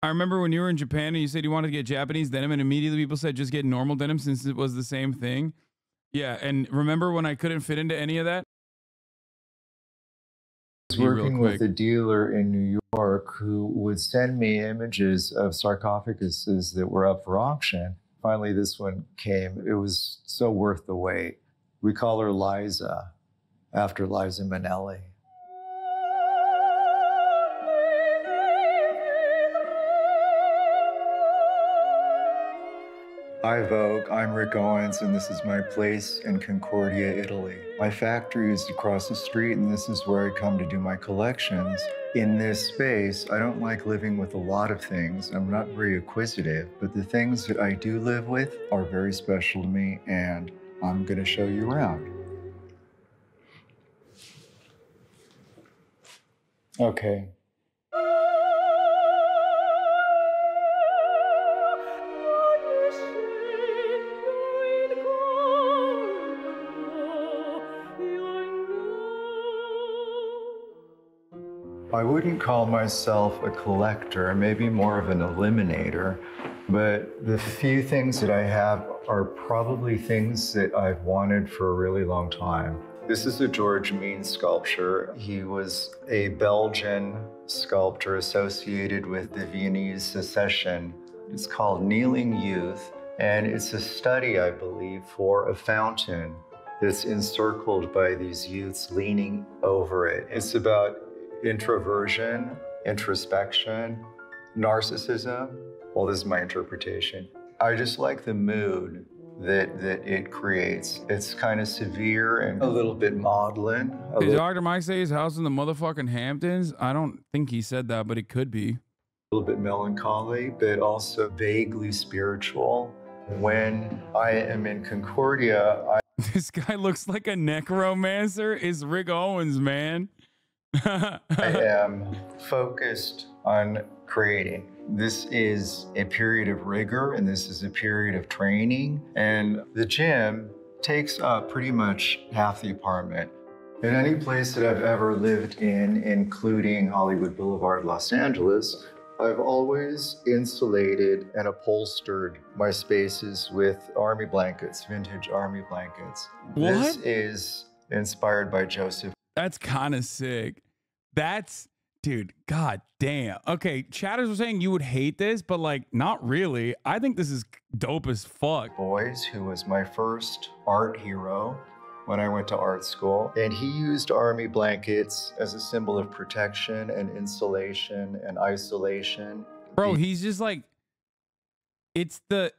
I remember when you were in Japan and you said you wanted to get Japanese denim, and immediately people said just get normal denim since it was the same thing. Yeah, and remember when I couldn't fit into any of that? I was working with a dealer in New York who would send me images of sarcophaguses that were up for auction. Finally, this one came. It was so worth the wait. We call her Liza, after Liza Minnelli. Hi Vogue, I'm Rick Owens, and this is my place in Concordia, Italy. My factory is across the street, and this is where I come to do my collections. In this space, I don't like living with a lot of things. I'm not very acquisitive, but the things that I do live with are very special to me, and I'm going to show you around. Okay. I wouldn't call myself a collector, maybe more of an eliminator, but the few things that I have are probably things that I've wanted for a really long time. This is a George Means sculpture. He was a Belgian sculptor associated with the Viennese Secession. It's called Kneeling Youth, and it's a study, I believe, for a fountain that's encircled by these youths leaning over it. It's about introversion, introspection, narcissism. Well, this is my interpretation. I just like the mood that it creates. It's kind of severe and a little bit maudlin. Did Dr. Mike say his house in the motherfucking Hamptons? I don't think he said that, but it could be. A little bit melancholy, but also vaguely spiritual. When I am in Concordia, This guy looks like a necromancer. It's Rick Owens, man. I am focused on creating. This is a period of rigor, and this is a period of training. And the gym takes up pretty much half the apartment. In any place that I've ever lived in, including Hollywood Boulevard, Los Angeles, I've always insulated and upholstered my spaces with army blankets, vintage army blankets. What? This is inspired by Joseph. That's kind of sick. That's, dude, god damn. Okay, chatters were saying you would hate this, but like, not really. I think this is dope as fuck. Boys, who was my first art hero when I went to art school. And he used army blankets as a symbol of protection and insulation and isolation. Bro, he's just like, it's the,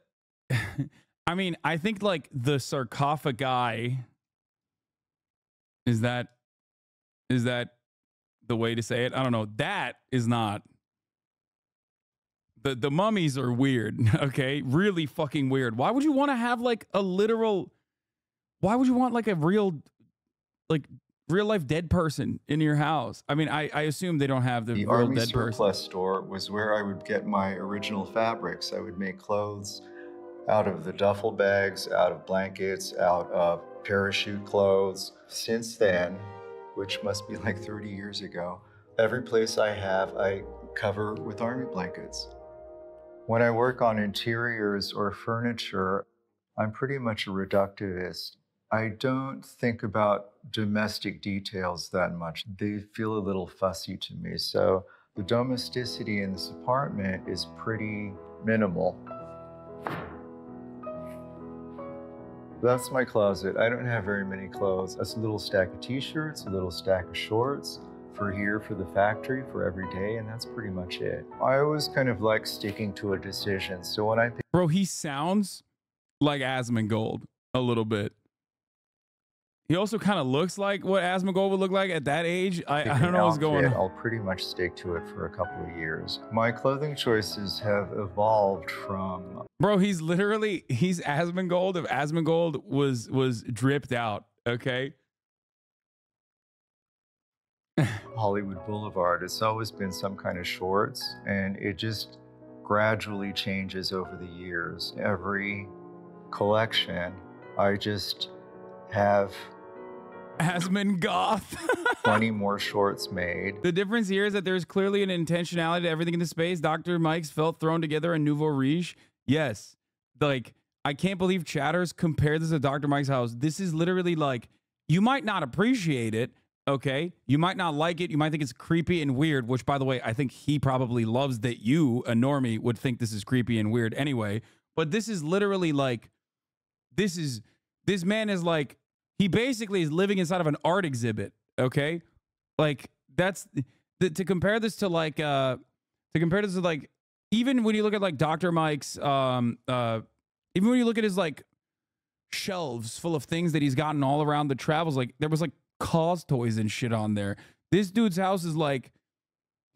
I mean, I think like the sarcophagi, is that the way to say it? I don't know. That is not. The mummies are weird, okay? Really fucking weird. Why would you want to have like a literal, why would you want like a real life dead person in your house? I mean, I assume they don't have the real Army dead person. surplus store was where I would get my original fabrics. I would make clothes out of the duffel bags, out of blankets, out of parachute clothes. Since then, which must be like 30 years ago, every place I have, I cover with army blankets. When I work on interiors or furniture, I'm pretty much a reductivist. I don't think about domestic details that much. They feel a little fussy to me. So the domesticity in this apartment is pretty minimal. That's my closet. I don't have very many clothes. That's a little stack of t-shirts, a little stack of shorts for here, for the factory, for every day, and that's pretty much it. I always kind of like sticking to a decision. So when I... Bro, he sounds like Asmongold a little bit. He also kind of looks like what Asmongold would look like at that age. I don't know what's going on. I'll pretty much stick to it for a couple of years. My clothing choices have evolved from... Bro, he's Asmongold if Asmongold was dripped out, okay? Hollywood Boulevard. It's always been some kind of shorts, and it just gradually changes over the years. Every collection, I just have Asman Goth. 20 more shorts made. The difference here is that there's clearly an intentionality to everything in the space. Dr. Mike's felt thrown together a nouveau riche. Yes. Like, I can't believe chatters compare this to Dr. Mike's house. This is literally like, you might not appreciate it, okay? You might not like it. You might think it's creepy and weird, which, by the way, I think he probably loves that you, a normie, would think this is creepy and weird anyway. But this is literally like, this man is like, he basically is living inside of an art exhibit, okay? Like, that's, to compare this to like, even when you look at like Dr. Mike's, even when you look at his like shelves full of things that he's gotten all around the travels, like there was like cause toys and shit on there. This dude's house is like,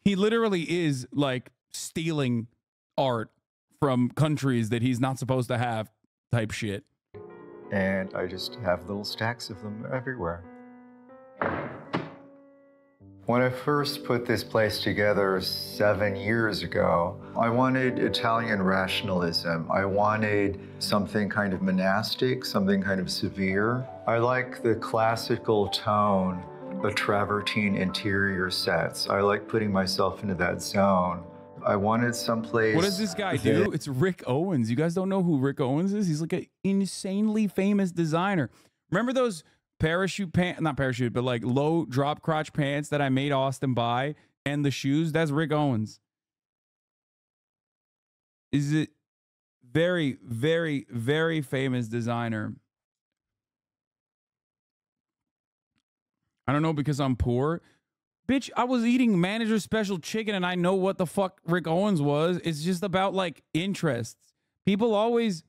he literally is like stealing art from countries that he's not supposed to have type shit. And I just have little stacks of them everywhere. When I first put this place together 7 years ago, I wanted Italian rationalism. I wanted something kind of monastic, something kind of severe. I like the classical tone of travertine interior sets. I like putting myself into that zone. I wanted someplace. What does this guy do? It's Rick Owens. You guys don't know who Rick Owens is? He's like an insanely famous designer. Remember those parachute pants, not parachute, but like low drop crotch pants that I made Austin buy, and the shoes? That's Rick Owens. Is it very, very, very famous designer? I don't know, because I'm poor. Bitch, I was eating manager special chicken and I know what the fuck Rick Owens was. It's just about like interests. People always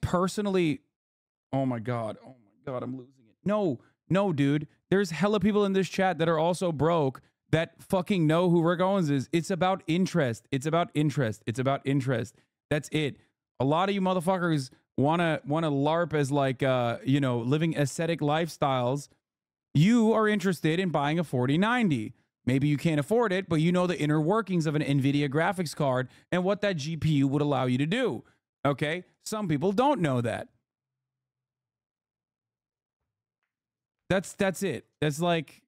personally, oh my God, I'm losing it. No, dude. There's hella people in this chat that are also broke that fucking know who Rick Owens is. It's about interest. It's about interest. It's about interest. That's it. A lot of you motherfuckers wanna LARP as like you know, living aesthetic lifestyles. You are interested in buying a 4090. Maybe you can't afford it, but you know the inner workings of an NVIDIA graphics card and what that GPU would allow you to do. Okay? Some people don't know that. That's it. That's like,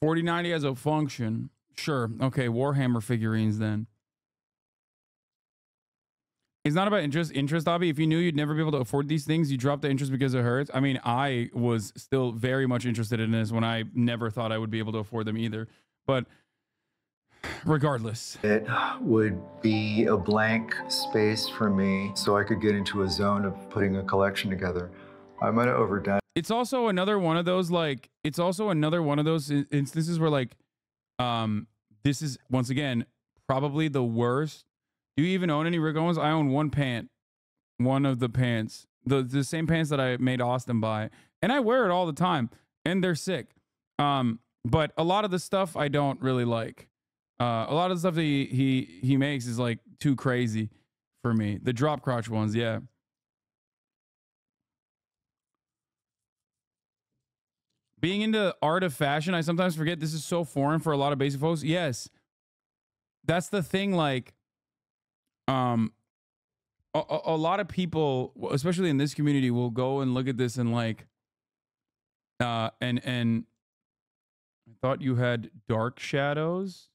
$4090 as a function. Sure. Okay, Warhammer figurines then. It's not about interest, Abby. If you knew you'd never be able to afford these things, you drop the interest because it hurts. I mean, I was still very much interested in this when I never thought I would be able to afford them either. But regardless. It would be a blank space for me so I could get into a zone of putting a collection together. I might have overdone. It's also another one of those, like, it's also another one of those instances where, like, this is, once again, probably the worst. Do you even own any Rick Owens? I own one of the pants, the same pants that I made Austin buy, and I wear it all the time, and they're sick. But a lot of the stuff I don't really like. A lot of the stuff that he makes is like too crazy for me. The drop crotch ones, yeah. Being into art of fashion, I sometimes forget this is so foreign for a lot of basic folks. Yes, that's the thing. Like, a lot of people, especially in this community, will go and look at this and like, and I thought you had dark shadows.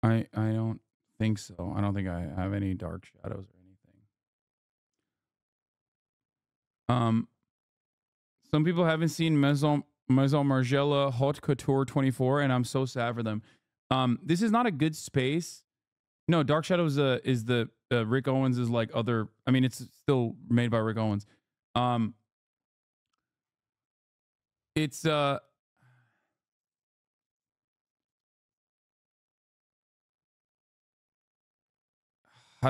I don't think so. I don't think I have any dark shadows or anything. Some people haven't seen Maison Margiela Haute Couture 24, and I'm so sad for them. This is not a good space. No, Dark Shadows is the Rick Owens is like other. I mean, it's still made by Rick Owens. It's how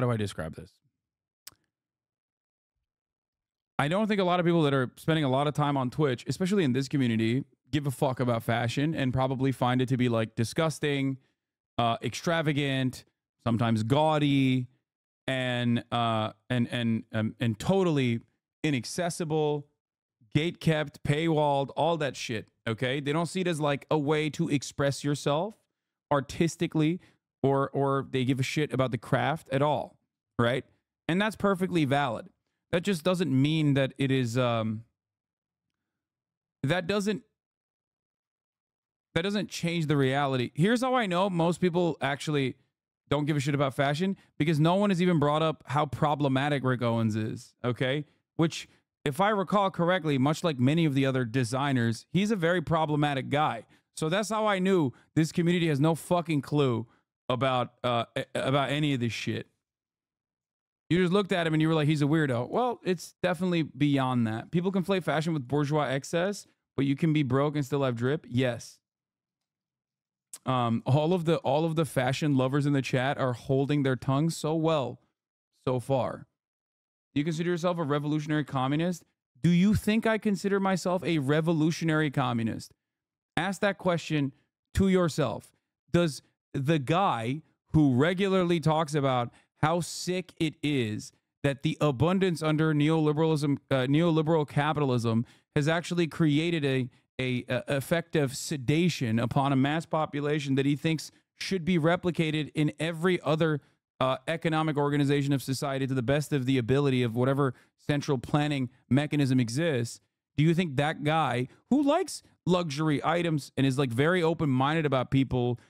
do I describe this? I don't think a lot of people that are spending a lot of time on Twitch, especially in this community, give a fuck about fashion and probably find it to be like disgusting, extravagant, sometimes gaudy, and totally inaccessible, gate kept, paywalled, all that shit. Okay, they don't see it as like a way to express yourself artistically or they give a shit about the craft at all, right? And that's perfectly valid. That just doesn't mean that it is that doesn't change the reality. Here's how I know most people actually don't give a shit about fashion, because no one has even brought up how problematic Rick Owens is, okay? Which, if I recall correctly, much like many of the other designers, he's a very problematic guy. So that's how I knew this community has no fucking clue about any of this shit. You just looked at him and you were like, he's a weirdo. Well, it's definitely beyond that. People conflate fashion with bourgeois excess, but you can be broke and still have drip. Yes. All of the fashion lovers in the chat are holding their tongues so well so far. Do you consider yourself a revolutionary communist? Do you think I consider myself a revolutionary communist? Ask that question to yourself. Does the guy who regularly talks about how sick it is that the abundance under neoliberalism, neoliberal capitalism has actually created a effective sedation upon a mass population that he thinks should be replicated in every other economic organization of society to the best of the ability of whatever central planning mechanism exists? Do you think that guy who likes luxury items and is like very open-minded about people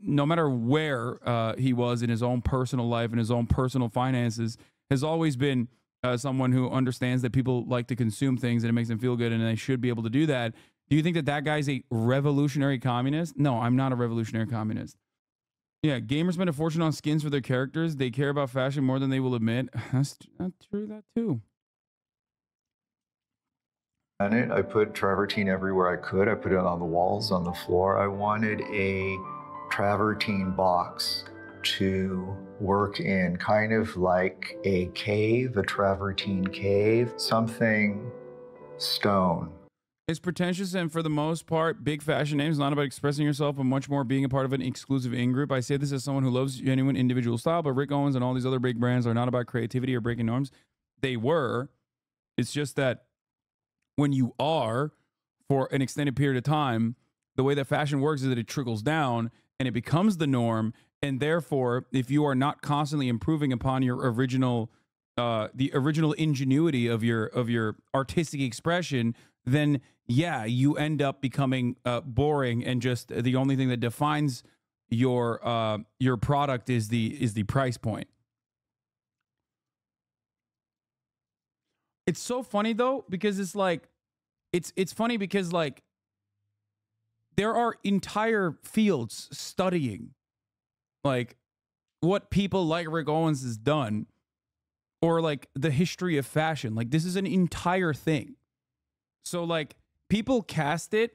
no matter where he was in his own personal life and his own personal finances, has always been someone who understands that people like to consume things and it makes them feel good and they should be able to do that? Do you think that that guy's a revolutionary communist? No, I'm not a revolutionary communist. Yeah, gamers spend a fortune on skins for their characters. They care about fashion more than they will admit. That's true, that too. I put travertine everywhere I could. I put it on the walls, on the floor. I wanted a travertine box to work in, kind of like a cave, a travertine cave, something stone. It's pretentious, and for the most part, big fashion names not about expressing yourself, but much more being a part of an exclusive in-group. I say this as someone who loves genuine individual style, but Rick Owens and all these other big brands are not about creativity or breaking norms. They were. It's just that when you are, for an extended period of time, the way that fashion works is that it trickles down and it becomes the norm. And therefore, if you are not constantly improving upon your original, the original ingenuity of your artistic expression, then yeah, you end up becoming boring, and just the only thing that defines your product is the price point. It's so funny though, because it's like, it's funny because like there are entire fields studying like what people like Rick Owens has done, or like the history of fashion. Like this is an entire thing. So like people cast it.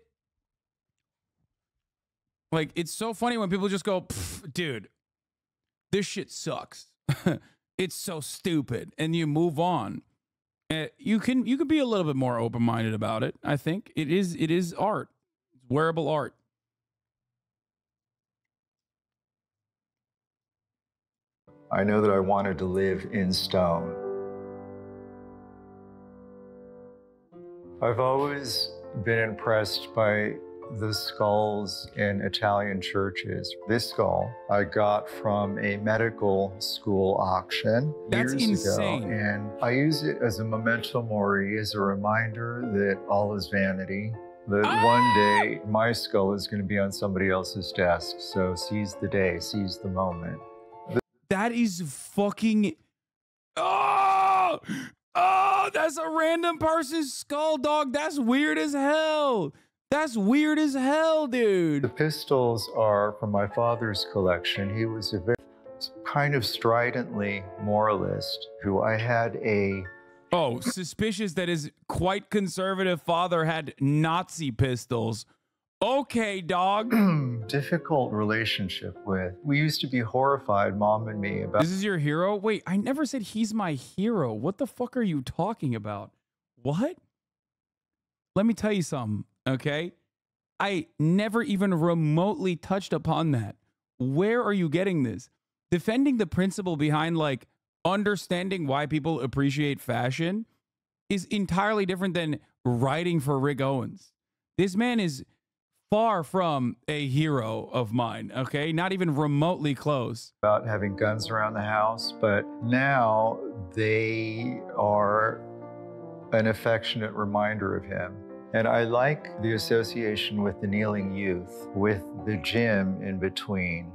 Like it's so funny when people just go, dude, this shit sucks. It's so stupid. And you move on. You can be a little bit more open-minded about it. I think it is art. It's wearable art. I know that I wanted to live in stone. I've always been impressed by the skulls in Italian churches. This skull I got from a medical school auction years insane. ago, and I use it as a memento mori, as a reminder that all is vanity, that one day my skull is going to be on somebody else's desk. So seize the day, seize the moment. That is fucking... Oh, that's a random person's skull, dog. That's weird as hell. That's weird as hell, dude. The pistols are from my father's collection. He was a very kind of stridently moralist who I had a... Oh, suspicious that his quite conservative father had Nazi pistols. Okay, dog. difficult relationship with. We used to be horrified, Mom and me, about... This is your hero? Wait, I never said he's my hero. What the fuck are you talking about? What? Let me tell you something, okay? I never even remotely touched upon that. Where are you getting this? Defending the principle behind, like, understanding why people appreciate fashion is entirely different than writing for Rick Owens. This man is far from a hero of mine, okay? Not even remotely close. About having guns around the house, but now they are an affectionate reminder of him. And I like the association with the kneeling youth, with the gym in between.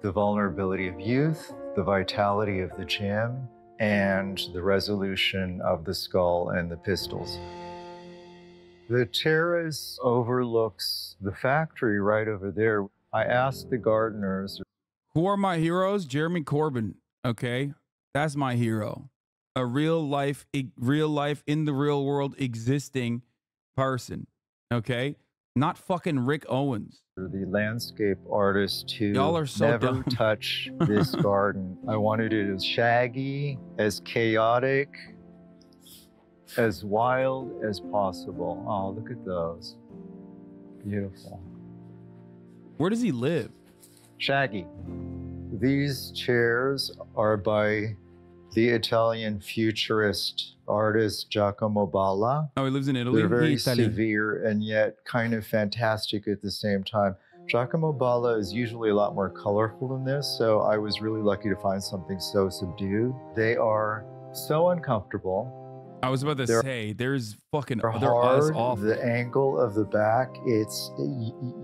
The vulnerability of youth, the vitality of the gym, and the resolution of the skull and the pistols. The terrace overlooks the factory right over there. I asked the gardeners. Who are my heroes? Jeremy Corbyn, okay? That's my hero. A real life in the real world existing person, okay? Not fucking Rick Owens. The landscape artist to Y'all are so never dumb. touch this garden. I wanted it as shaggy, as chaotic, as wild as possible. Oh, look at those. Beautiful. Where does he live? Shaggy. These chairs are by the Italian futurist artist Giacomo Balla. Oh, he lives in Italy? They're very Italy. severe and yet kind of fantastic at the same time. Giacomo Balla is usually a lot more colorful than this, so I was really lucky to find something so subdued. They are so uncomfortable. I was about to say, there's fucking, They're they're hard. awful. The angle of the back,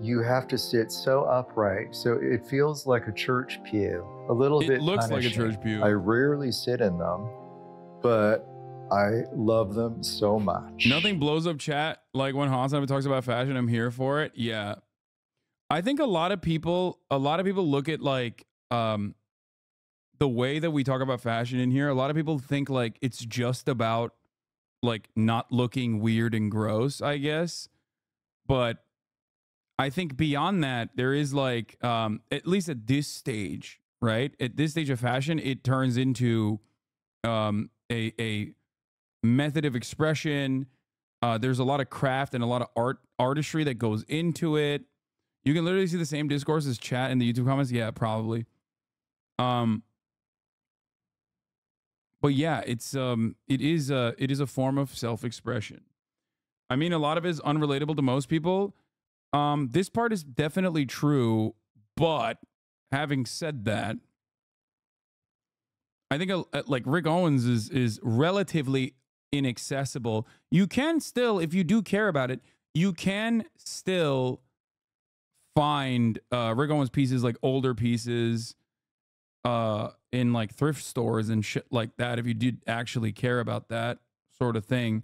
you have to sit so upright, so it feels like a church pew. A little bit It looks punishing. like a church pew. I rarely sit in them, but I love them so much. Nothing blows up chat like when HasanAbi talks about fashion. I'm here for it. Yeah. I think a lot of people look at like the way that we talk about fashion in here. A lot of people think like it's just about like not looking weird and gross, I guess. But I think beyond that, there is like at least at this stage, right? At this stage of fashion, it turns into a method of expression. There's a lot of craft and a lot of artistry that goes into it. You can literally see the same discourse as chat in the YouTube comments. Yeah, probably. But yeah, it is a form of self-expression. I mean, a lot of it is unrelatable to most people. This part is definitely true, but having said that, I think like Rick Owens is relatively inaccessible. You can still, if you do care about it, you can still find Rick Owens pieces, like older pieces, in like thrift stores and shit like that, if you did actually care about that sort of thing.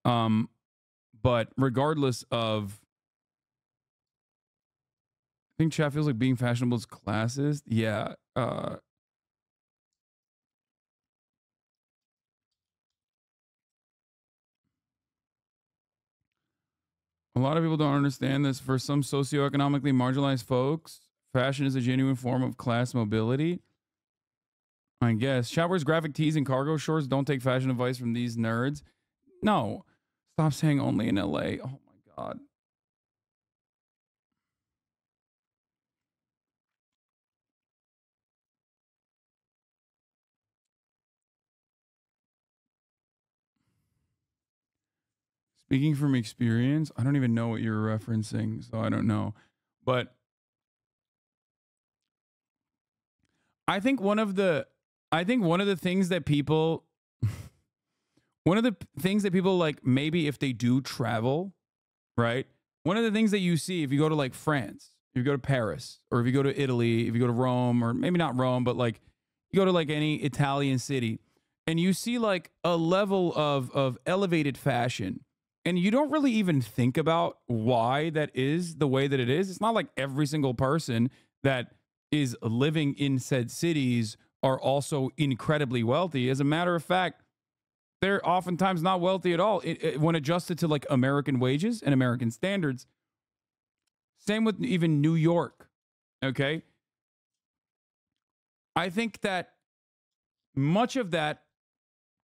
But regardless of, I think chat feels like being fashionable is classist. Yeah. A lot of people don't understand this. For some socioeconomically marginalized folks, fashion is a genuine form of class mobility. I guess. Chat wears graphic tees and cargo shorts. Don't take fashion advice from these nerds. No. Stop saying only in LA. Oh my God. Speaking from experience, I don't even know what you're referencing, so I don't know. But I think one of the things that people like, maybe if they do travel, right? One of the things that you see if you go to like France, if you go to Paris, or if you go to Italy, if you go to Rome, or maybe not Rome, but like you go to like any Italian city, and you see like a level of elevated fashion, and you don't really even think about why that is the way that it is. It's not like every single person that is living in said cities are also incredibly wealthy. As a matter of fact, they're oftentimes not wealthy at all when adjusted to like American wages and American standards. Same with even New York. Okay. I think that much of that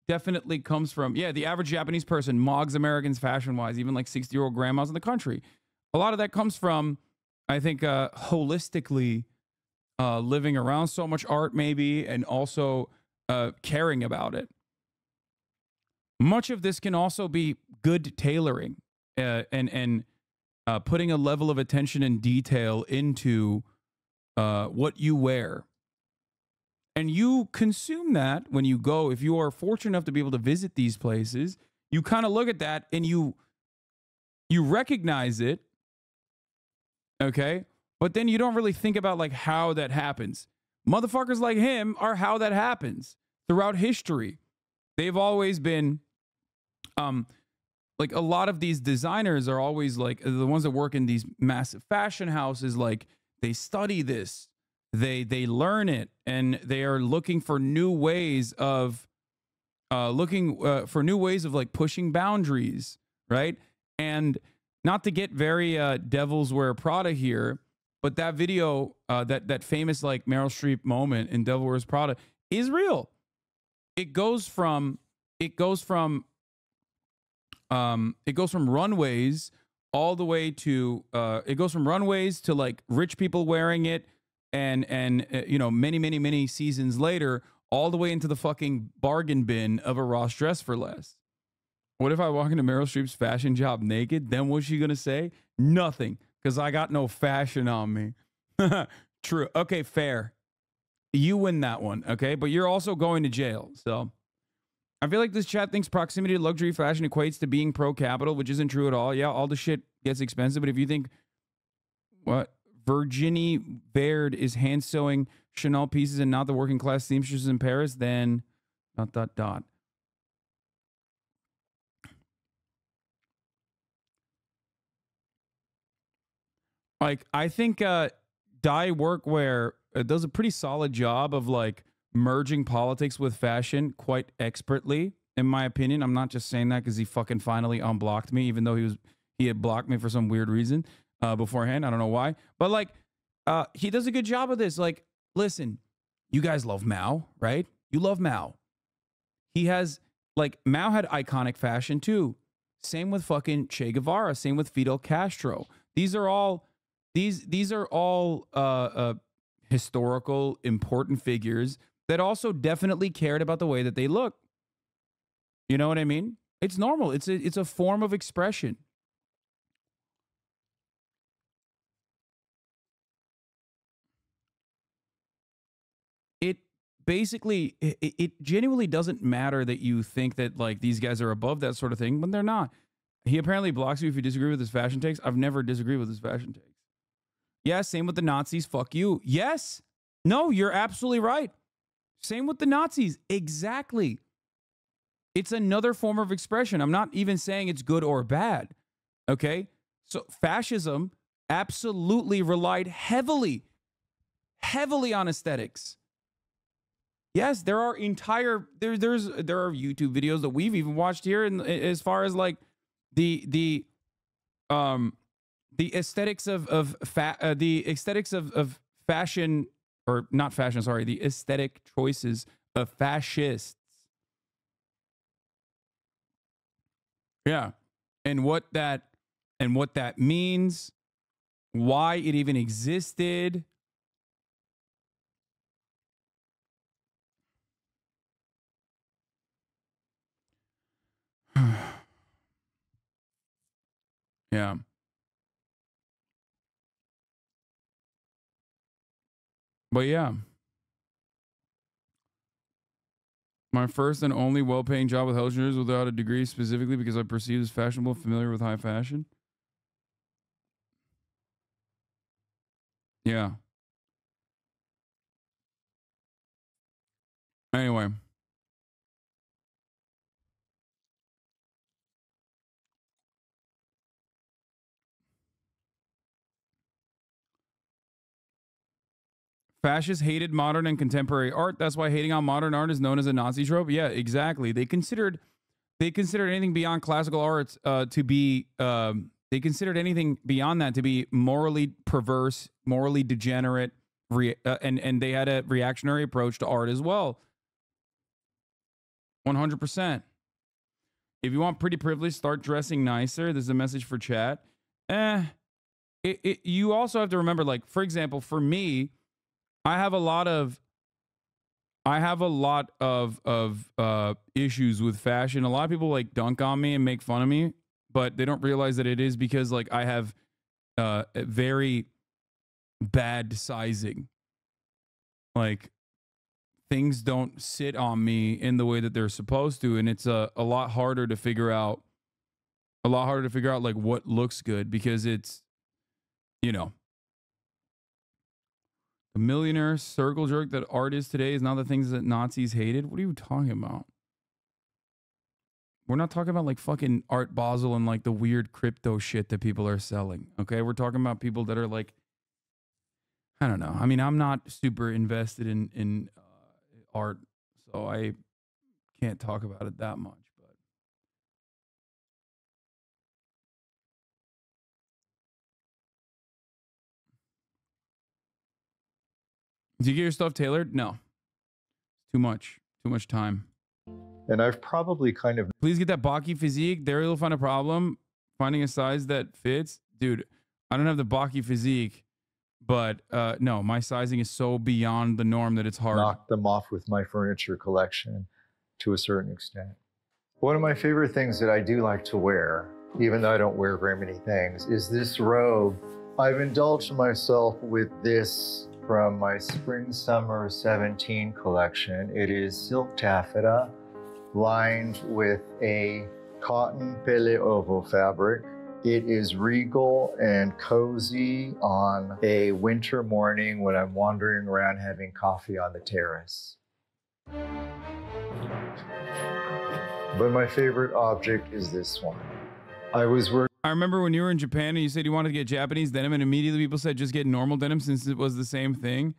definitely comes from, yeah, the average Japanese person mogs Americans fashion-wise, even like 60-year-old grandmas in the country. A lot of that comes from, I think, holistically living around so much art maybe, and also caring about it. Much of this can also be good tailoring and putting a level of attention and detail into what you wear. And you consume that when you go. If you are fortunate enough to be able to visit these places, you kind of look at that and you recognize it, okay? But then you don't really think about like how that happens. Motherfuckers like him are how that happens throughout history. They've always been, like a lot of these designers are always like the ones that work in these massive fashion houses. Like they study this, they learn it, and they are looking for new ways of like pushing boundaries, right? And not to get very Devil's Wear Prada here, but that video, that famous like Meryl Streep moment in Devil Wears Prada is real. It goes from runways all the way to it goes from runways to like rich people wearing it, and you know, many seasons later, all the way into the fucking bargain bin of a Ross Dress for Less. What if I walk into Meryl Streep's fashion job naked? Then what's she gonna say? Nothing, because I got no fashion on me. True. Okay, fair. You win that one, okay? But you're also going to jail, so. I feel like this chat thinks proximity to luxury fashion equates to being pro-capital, which isn't true at all. Yeah, all the shit gets expensive, but if you think what Virginie Baird is hand sewing Chanel pieces and not the working class seamstresses in Paris, then ... Like, I think Dye Workwear does a pretty solid job of like merging politics with fashion quite expertly, in my opinion. I'm not just saying that because he fucking finally unblocked me, even though he had blocked me for some weird reason beforehand. I don't know why, but like he does a good job of this. Like, listen, you guys love Mao, right? You love Mao. He has, like, Mao had iconic fashion too. Same with fucking Che Guevara. Same with Fidel Castro. These are all historical, important figures that also definitely cared about the way that they look. You know what I mean? It's normal. It's a form of expression. It basically, it genuinely doesn't matter that you think that like these guys are above that sort of thing, when they're not. He apparently blocks you if you disagree with his fashion takes. I've never disagreed with his fashion takes. Yeah, same with the Nazis. Fuck you. Yes. No, you're absolutely right. Same with the Nazis. Exactly. It's another form of expression. I'm not even saying it's good or bad. Okay? So fascism absolutely relied heavily on aesthetics. Yes, there are entire there are YouTube videos that we've even watched here, and as far as like the aesthetics of fashion, or not fashion, sorry, the aesthetic choices of fascists. Yeah. And what that means, why it even existed. Yeah. But yeah. My first and only well-paying job with health insurance without a degree, specifically because I perceived as fashionable, familiar with high fashion. Yeah. Anyway. Fascists hated modern and contemporary art. That's why hating on modern art is known as a Nazi trope. Yeah, exactly. They considered anything beyond classical arts to be they considered anything beyond that to be morally perverse, morally degenerate, and they had a reactionary approach to art as well. 100%. If you want pretty privilege, start dressing nicer. This is a message for chat. You also have to remember, like, for example, for me, I have a lot of issues with fashion. A lot of people like dunk on me and make fun of me, but they don't realize that it is because like I have very bad sizing. Like, things don't sit on me in the way that they're supposed to, and it's a lot harder to figure out. A lot harder to figure out like what looks good, because it's, you know, the millionaire circle jerk that art is today is not the things that Nazis hated. What are you talking about? We're not talking about like fucking Art Basel and like the weird crypto shit that people are selling. Okay, we're talking about people that are like, I don't know. I mean, I'm not super invested in art, so I can't talk about it that much. But do you get your stuff tailored? No, too much time. And I've probably kind of... Please get that Baki physique. There you'll find a problem finding a size that fits. Dude, I don't have the Baki physique, but no, my sizing is so beyond the norm that it's hard. Knock them off with my furniture collection to a certain extent. One of my favorite things that I do like to wear, even though I don't wear very many things, is this robe. I've indulged myself with this from my Spring/Summer 17 collection. It is silk taffeta, lined with a cotton pele ovo fabric. It is regal and cozy on a winter morning when I'm wandering around having coffee on the terrace. But my favorite object is this one. I remember when you were in Japan and you said you wanted to get Japanese denim, and immediately people said just get normal denim since it was the same thing.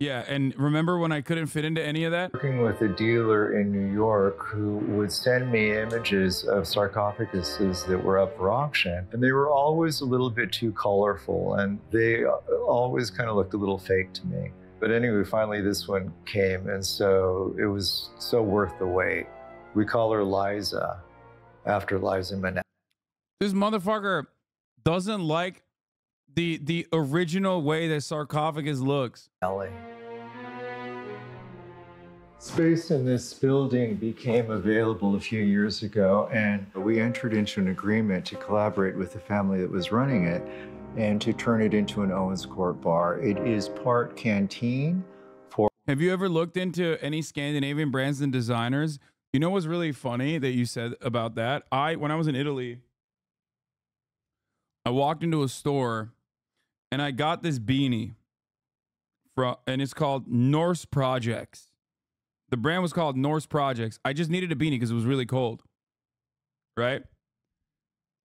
Yeah, and remember when I couldn't fit into any of that? Working with a dealer in New York who would send me images of sarcophaguses that were up for auction, and they were always a little bit too colorful, and they always kind of looked a little fake to me. But anyway, finally this one came, and so it was so worth the wait. We call her Liza, after Liza Minnelli. This motherfucker doesn't like the original way that sarcophagus looks. Space in this building became available a few years ago, and we entered into an agreement to collaborate with the family that was running it and to turn it into an Owens Court bar. It is part canteen for... Have you ever looked into any Scandinavian brands and designers? You know what's really funny that you said about that? When I was in Italy, I walked into a store and I got this beanie and it's called Norse Projects. The brand was called Norse Projects. I just needed a beanie because it was really cold, right?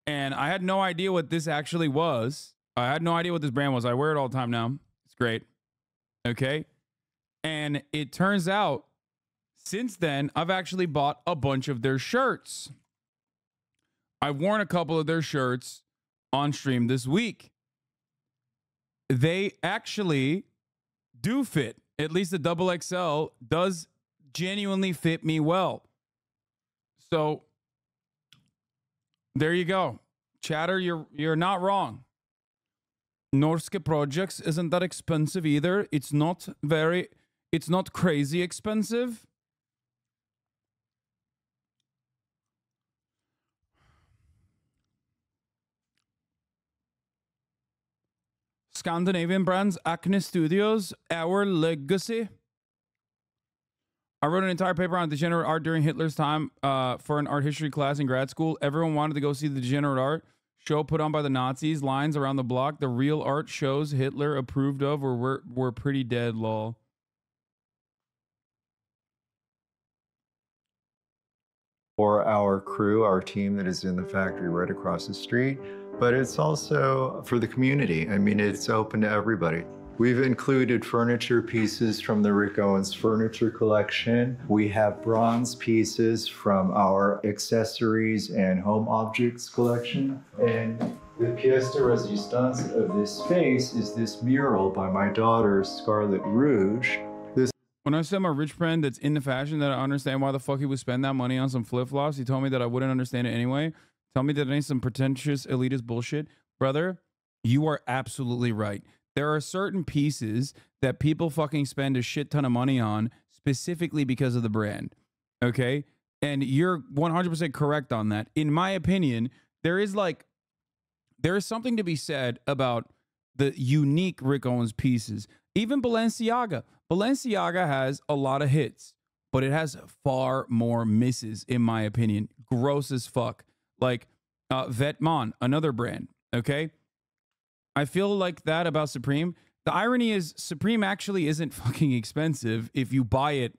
And I had no idea what this actually was. I had no idea what this brand was. I wear it all the time now. It's great. Okay. And it turns out since then, I've actually bought a bunch of their shirts. I've worn a couple of their shirts on stream this week. They actually do fit. At least the double XL does genuinely fit me well. So there you go. Chatter, you're not wrong. Norske Projects isn't that expensive either. It's not crazy expensive. Scandinavian brands, Acne Studios, Our Legacy. I wrote an entire paper on degenerate art during Hitler's time for an art history class in grad school. Everyone wanted to go see the degenerate art show put on by the Nazis. Lines around the block. The real art shows Hitler approved of were pretty dead, lol. For our crew, our team that is in the factory right across the street, but it's also for the community. I mean, it's open to everybody. We've included furniture pieces from the Rick Owens furniture collection. We have bronze pieces from our accessories and home objects collection. And the pièce de résistance of this space is this mural by my daughter, Scarlet Rouge. When I said my rich friend that's into fashion that I understand why the fuck he would spend that money on some flip-flops, he told me that I wouldn't understand it anyway. Tell me that it ain't some pretentious elitist bullshit. Brother, you are absolutely right. There are certain pieces that people fucking spend a shit ton of money on specifically because of the brand. Okay? And you're 100% correct on that. In my opinion, there is like there is something to be said about the unique Rick Owens pieces. Even Balenciaga. Balenciaga has a lot of hits, but it has far more misses, in my opinion. Gross as fuck. Like Vetements, another brand. Okay. I feel like that about Supreme. The irony is Supreme actually isn't fucking expensive if you buy it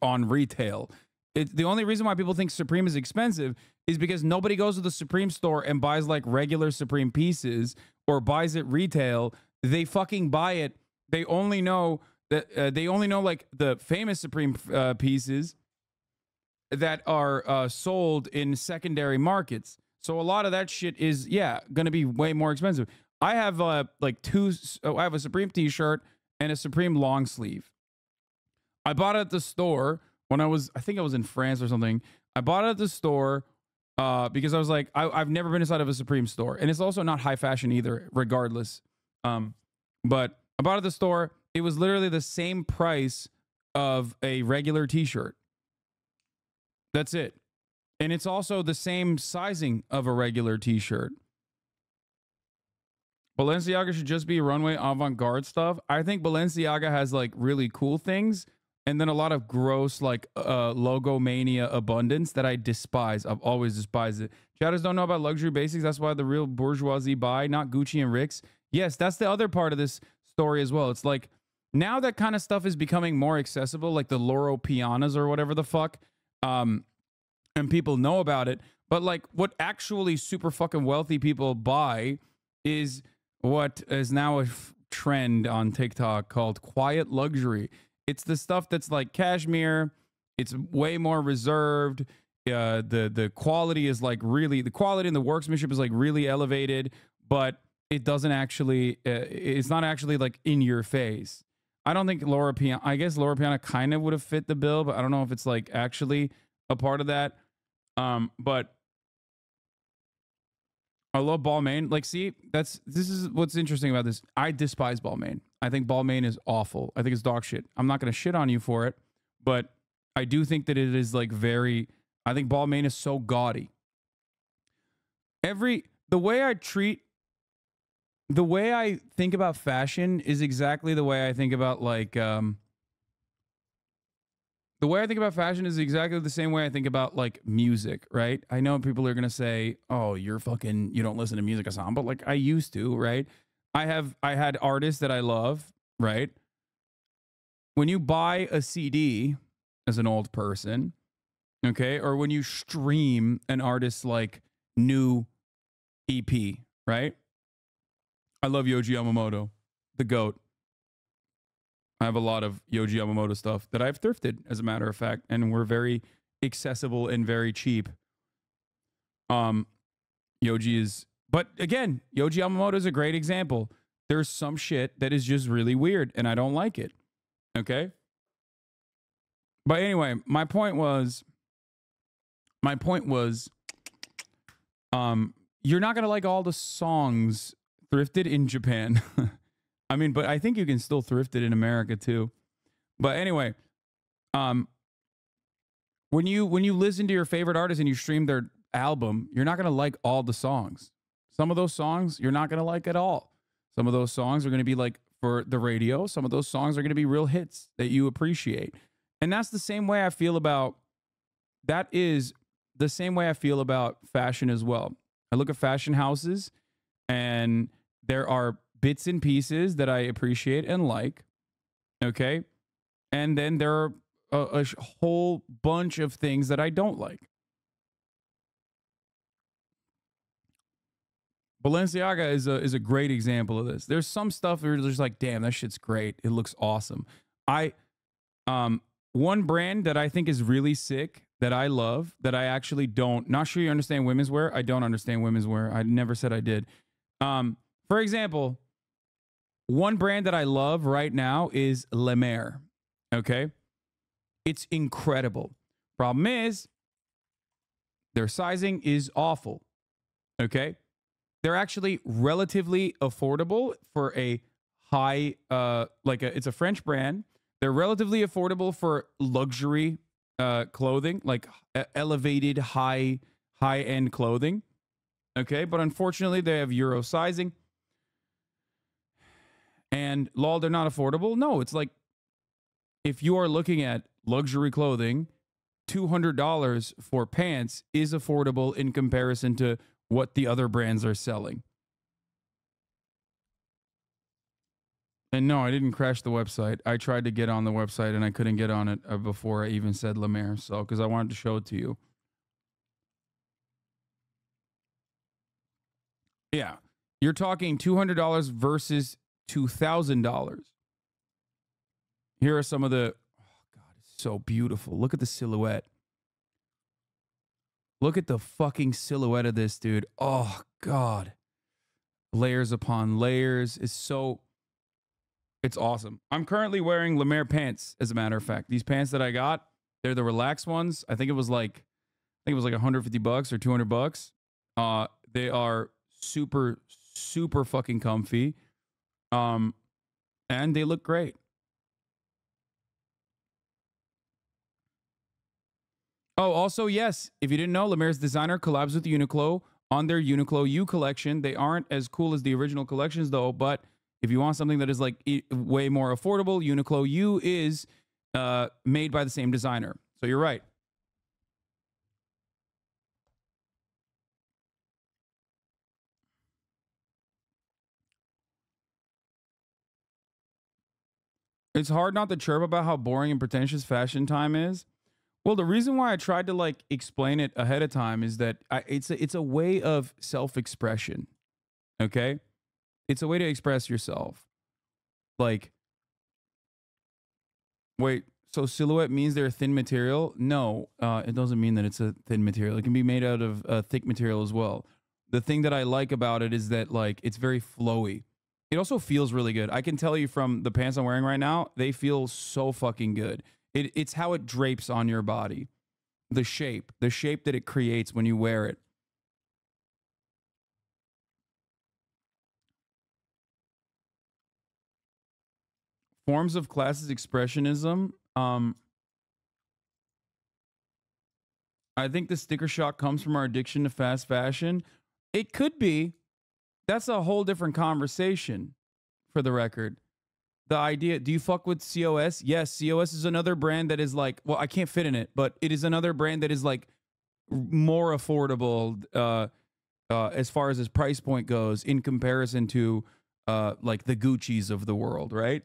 on retail. The only reason why people think Supreme is expensive is because nobody goes to the Supreme store and buys like regular Supreme pieces or buys it retail. They fucking buy it. They only know that they only know like the famous Supreme pieces that are sold in secondary markets. So a lot of that shit is, yeah, going to be way more expensive. I have like I have a Supreme t-shirt and a Supreme long sleeve. I bought it at the store when I think I was in France or something. I bought it at the store because I was like, I've never been inside of a Supreme store. And it's also not high fashion either, regardless. But I bought it at the store. It was literally the same price of a regular t-shirt. That's it. And it's also the same sizing of a regular t-shirt. Balenciaga should just be runway avant-garde stuff. I think Balenciaga has like really cool things and then a lot of gross like logo mania abundance that I despise. I've always despised it. Chatters don't know about luxury basics. That's why the real bourgeoisie buy, not Gucci and Ricks. Yes, that's the other part of this story as well. It's like now that kind of stuff is becoming more accessible, like the Loro Pianas or whatever the fuck. And people know about it. But like what actually super fucking wealthy people buy is what is now a trend on TikTok called quiet luxury. It's the stuff that's like cashmere. It's way more reserved. The quality is like really, the quality and the workmanship is like really elevated, but it doesn't actually, it's not actually like in your face. I don't think Laura Piana, I guess Laura Piana kind of would have fit the bill, but I don't know if it's like actually a part of that. But I love Balmain. Like, see, this is what's interesting about this. I despise Balmain. I think Balmain is awful. I think it's dog shit. I'm not going to shit on you for it, but I do think that it is like I think Balmain is so gaudy. The way I think about fashion is exactly the way I think about like, the way I think about fashion is exactly the same way I think about like music, right? I know people are going to say, oh, you don't listen to music, Hasan, but like I used to, right? I had artists that I love, right? When you buy a CD as an old person, okay, or when you stream an artist's like new EP, right? I love Yoji Yamamoto, the GOAT. I have a lot of Yoji Yamamoto stuff that I've thrifted, as a matter of fact, and we're very accessible and very cheap. Yoji is, but again, Yoji Yamamoto is a great example. There's some shit that is just really weird, and I don't like it. Okay? But anyway, my point was, you're not gonna like all the songs thrifted in Japan. I mean, but I think you can still thrift it in America too. But anyway, when you listen to your favorite artist and you stream their album, you're not going to like all the songs. Some of those songs you're not going to like at all. Some of those songs are going to be like for the radio. Some of those songs are going to be real hits that you appreciate. And that's the same way I feel about, that is the same way I feel about fashion as well. I look at fashion houses and there are bits and pieces that I appreciate and like, okay? And then there are a whole bunch of things that I don't like. Balenciaga is a great example of this. There's some stuff where you're just like, damn, that shit's great. It looks awesome. One brand that I think is really sick that I love, that I actually not sure you understand women's wear. I don't understand women's wear. I never said I did. For example, one brand that I love right now is Le Mer. Okay? It's incredible. Problem is, their sizing is awful. Okay? They're actually relatively affordable for a high, it's a French brand. They're relatively affordable for luxury clothing, like elevated high-end clothing. Okay, but unfortunately, they have Euro sizing. And lol, they're not affordable. No, it's like if you are looking at luxury clothing, $200 for pants is affordable in comparison to what the other brands are selling. And no, I didn't crash the website. I tried to get on the website and I couldn't get on it before I even said Le Maire. So, because I wanted to show it to you. Yeah. You're talking $200 versus $2,000. Here are some of the, oh God, it's so beautiful. Look at the silhouette. Look at the fucking silhouette of this, dude. Oh God. Layers upon layers. It's awesome. I'm currently wearing Le Maire pants, as a matter of fact. These pants that I got, they're the relaxed ones. I think it was like $150 or $200. They are super, super fucking comfy. And they look great. Oh, also, yes, if you didn't know, Le Maire's designer collabs with Uniqlo on their Uniqlo U collection. They aren't as cool as the original collections, though, but if you want something that is like way more affordable, Uniqlo U is made by the same designer. So you're right. It's hard not to chirp about how boring and pretentious fashion time is. Well, the reason why I tried to like explain it ahead of time is that it's a way of self-expression. Okay? It's a way to express yourself. Like, wait, so silhouette means they're a thin material? No, it doesn't mean that it's a thin material. It can be made out of thick material as well. The thing that I like about it is that like it's very flowy. It also feels really good. I can tell you from the pants I'm wearing right now, they feel so fucking good. It's how it drapes on your body. The shape that it creates when you wear it. Forms of classist expressionism. I think the sticker shock comes from our addiction to fast fashion. It could be. That's a whole different conversation, for the record. The idea, do you fuck with COS? Yes, COS is another brand that is like, well, I can't fit in it, but it is another brand that is like more affordable as far as its price point goes in comparison to like the Gucci's of the world, right?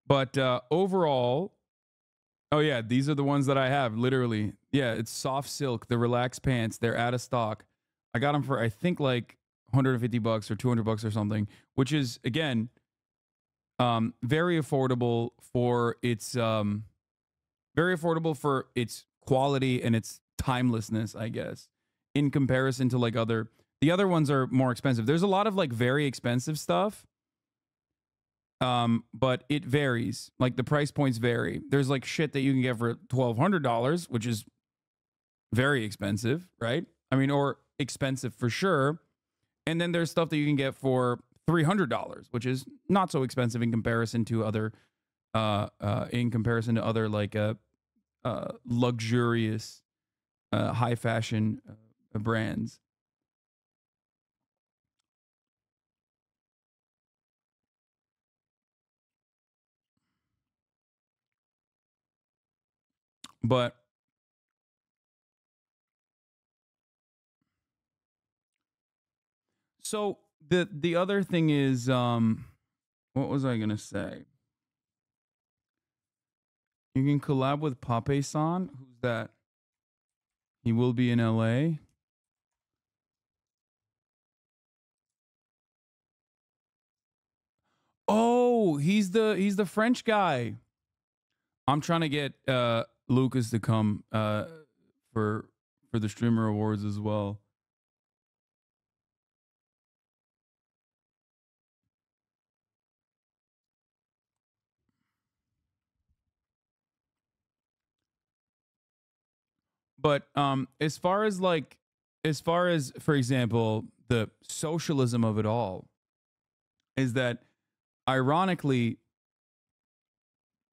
But overall, oh yeah, these are the ones that I have. Literally, yeah, it's soft silk, the relaxed pants. They're out of stock. I got them for I think like $150 or $200 or something, which is again very affordable for its quality and its timelessness, I guess, in comparison to like the other ones are more expensive. There's a lot of like very expensive stuff. But it varies. Like the price points vary. There's like shit that you can get for $1,200, which is very expensive, right? I mean, or expensive for sure. And then there's stuff that you can get for $300, which is not so expensive in comparison to other like luxurious high fashion brands. But so the other thing is what was I gonna say? You can collab with Pape-san. Who's that? He will be in LA. Oh, he's the French guy. I'm trying to get Lucas to come for the streamer awards as well. But as far as for example, the socialism of it all is that ironically,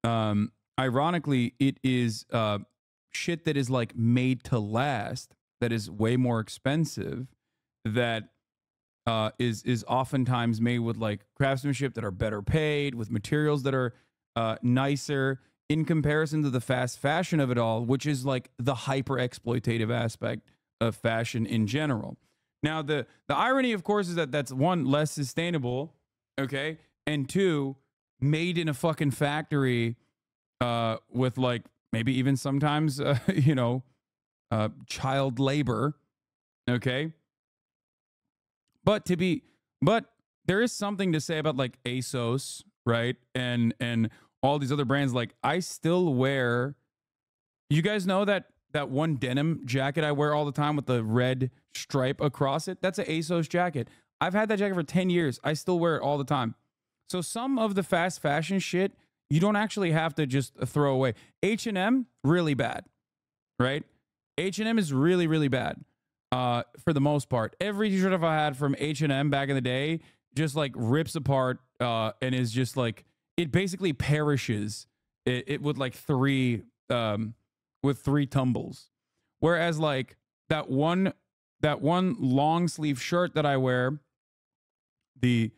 it is shit that is like made to last, that is way more expensive, that is oftentimes made with like craftsmanship that are better paid, with materials that are nicer, in comparison to the fast fashion of it all, which is like the hyper exploitative aspect of fashion in general. Now, the irony, of course, is that that's one, less sustainable, okay, and two, made in a fucking factory with like maybe even sometimes child labor, okay. But there is something to say about like ASOS, right? And all these other brands. Like, I still wear, you guys know that one denim jacket I wear all the time with the red stripe across it? That's an ASOS jacket. I've had that jacket for 10 years. I still wear it all the time. So some of the fast fashion shit, you don't actually have to just throw away. H&M, really bad, right? H&M is really, really bad. For the most part, every t-shirt I've had from H&M back in the day just like rips apart and is just like, it basically perishes it with like three tumbles. Whereas like that one long sleeve shirt that I wear, the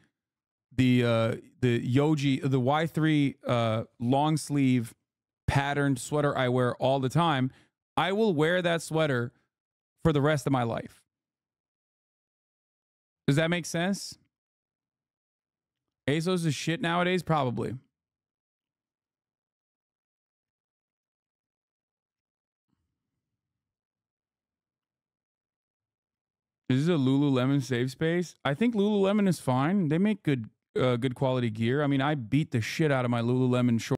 Yoji, the Y3 long sleeve patterned sweater I wear all the time, I will wear that sweater for the rest of my life. Does that make sense? ASOS is shit nowadays? Probably. Is this a Lululemon safe space? I think Lululemon is fine. They make good quality gear. I mean, I beat the shit out of my Lululemon shorts